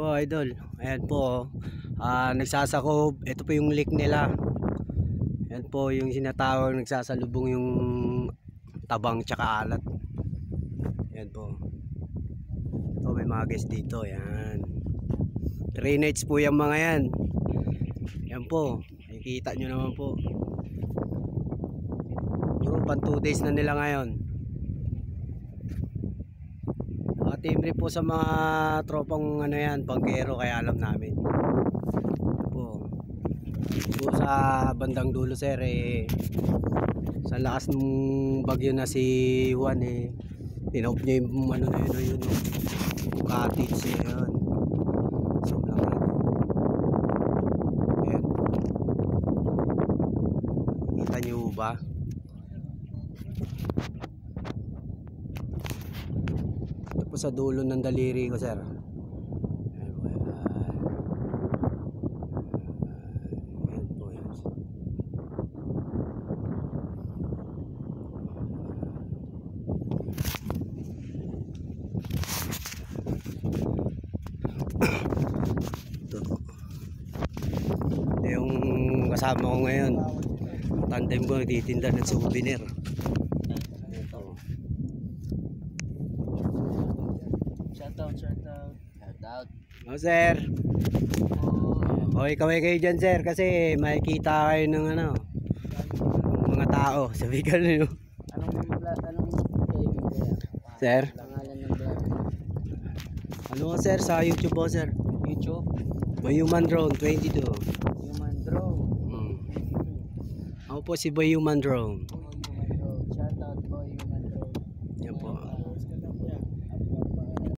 po idol. Ayan po. Nagsasakob. Ito po yung lake nila. Ayan po yung sinatawag nagsasalubong yung tabang tsaka alat. Ayan po. Ito may mga guys dito. Ayan. 3 nights po yung mga yan. Ayan po. Nakikita nyo naman po. Puro pan 2 days na nila ngayon. Timbre po sa mga tropang ano yan, bangkero, kaya alam namin. Po sa bandang dulo sir sa lakas ng bagyo na si Juan tinawag niya yung ano na yun yung cottage yun. So lang natin. Ayan. Kita niyo ba? Po sa dulo ng daliri ko sir. Ayan po yan. Ito yung kasama ko ngayon. Tandem ko nagtitinda ng souvenir. Shoutout. Oh, sir. Kayo dyan sir kasi makikita kayo ng ano mga tao. Sabi ka nyo. Anong sir? pangalan ng vlog? Ano sir sa YouTube po sir? YouTube? Boy Human Drone 22. Human Drone. Ako po si Boy Human Drone.